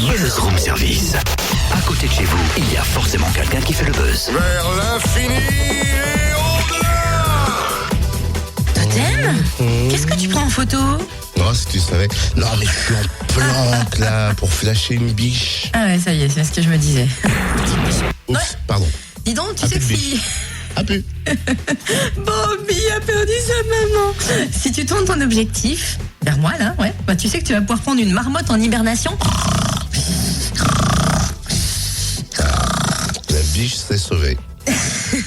Buzz Room Service. À côté de chez vous, il y a forcément quelqu'un qui fait le buzz. Vers l'infini et au-delà. Totem, qu'est-ce que tu prends en photo? Non, si tu savais. Non, mais je suis en planque là pour flasher une biche. Ah ouais, ça y est, c'est ce que je me disais. Oups, Ouais. pardon. Dis donc, tu Ah, sais que plus de si... Ah, plus. Bobby a perdu sa maman. Si tu tournes ton objectif vers moi, là, ouais, bah tu sais que tu vas pouvoir prendre une marmotte en hibernation. La biche s'est sauvée.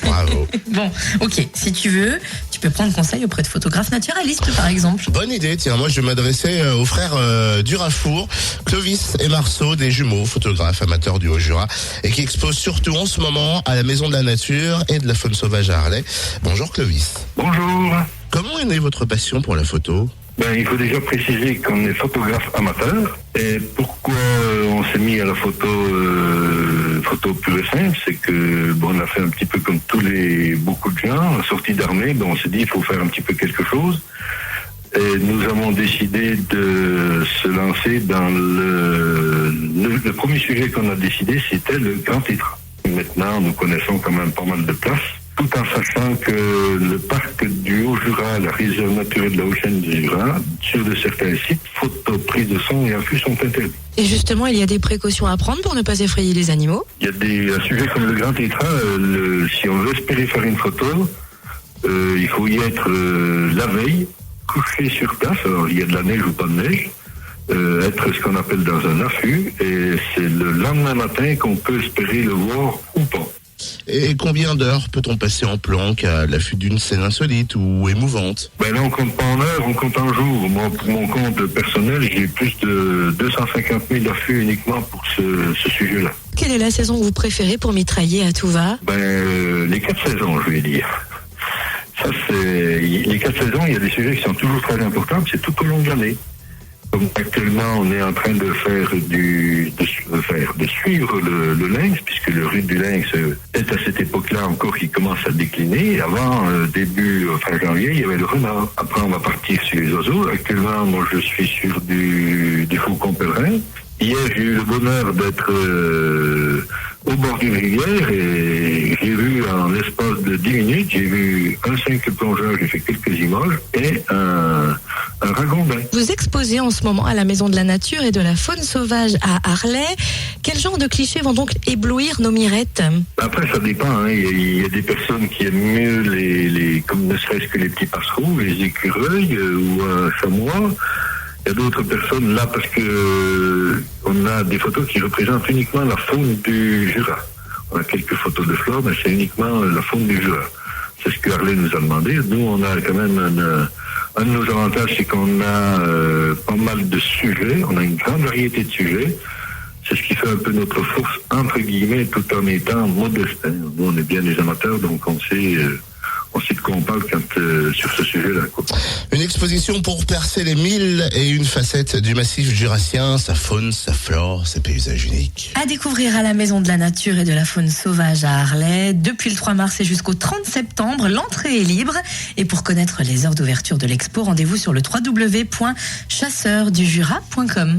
Bravo. Bon, ok, si tu veux, tu peux prendre conseil auprès de photographes naturalistes, par exemple. Bonne idée, tiens, moi je vais m'adresser aux frères Durafour, Clovis et Marceau, des jumeaux, photographes amateurs du Haut-Jura, et qui exposent surtout en ce moment à la Maison de la Nature et de la Faune Sauvage à Arlay. Bonjour Clovis. Bonjour. Comment est née votre passion pour la photo ? Il faut déjà préciser qu'on est photographe amateur. Et pourquoi on s'est mis à la photo pure et simple, c'est que on a fait un petit peu comme beaucoup de gens, sortie d'armée, on s'est dit il faut faire un petit peu quelque chose. Et nous avons décidé de se lancer dans le premier sujet qu'on a décidé, c'était le Grand Tétras. Maintenant, nous connaissons quand même pas mal de places, tout en sachant que le parc du Haut-Jura, la réserve naturelle de la Haute-Chaîne du Jura, sur de certains sites, photos, prises de son et affûts sont interdits. Et justement, il y a des précautions à prendre pour ne pas effrayer les animaux? Il y a un sujet comme le Grand Tétras, si on veut espérer faire une photo, il faut y être la veille, couché sur place, alors il y a de la neige ou pas de neige, être ce qu'on appelle dans un affût, et c'est le lendemain matin qu'on peut espérer le voir ou pas. Et combien d'heures peut-on passer en planque à l'affût d'une scène insolite ou émouvante ? Là, on compte pas en heures, on compte en jours. Moi, pour mon compte personnel, j'ai plus de 250 000 affûts uniquement pour ce sujet-là. Quelle est la saison que vous préférez pour mitrailler à tout va? Les 4 saisons, je vais dire. Ça, les 4 saisons, il y a des sujets qui sont toujours très importants, c'est tout au long de l'année. Comme actuellement, on est en train de suivre le lynx, puisque le rut du lynx est à cette époque-là encore qui commence à décliner. Avant, fin janvier, il y avait le renard. Après, on va partir sur les oiseaux. Actuellement, moi, je suis sur du faucon pèlerin. Hier, j'ai eu le bonheur d'être au bord d'une rivière et j'ai vu en l'espace de 10 minutes, j'ai vu un simple plongeur, j'ai fait quelques images, et un ragondin. Vous exposez en ce moment à la Maison de la Nature et de la Faune Sauvage à Arlay. Quel genre de clichés vont donc éblouir nos mirettes? Après, ça dépend. Il y a des personnes qui aiment mieux comme ne serait-ce que les petits passereaux, les écureuils ou un chamois. Il y a d'autres personnes là parce que on a des photos qui représentent uniquement la faune du Jura. On a quelques photos de fleurs, mais c'est uniquement la faune du Jura. C'est ce que Arlay nous a demandé. Nous, on a quand même un de nos avantages, c'est qu'on a pas mal de sujets. On a une grande variété de sujets. C'est ce qui fait un peu notre force, entre guillemets, tout en étant modeste. Nous, on est bien des amateurs, donc on sait de quoi on parle sur ce sujet-là. Une exposition pour percer les 1001 facettes du massif jurassien, sa faune, sa flore, ses paysages uniques. À découvrir à la Maison de la Nature et de la Faune Sauvage à Arlay, depuis le 3 mars et jusqu'au 30 septembre, l'entrée est libre. Et pour connaître les heures d'ouverture de l'expo, rendez-vous sur le www.chasseurdujura.com.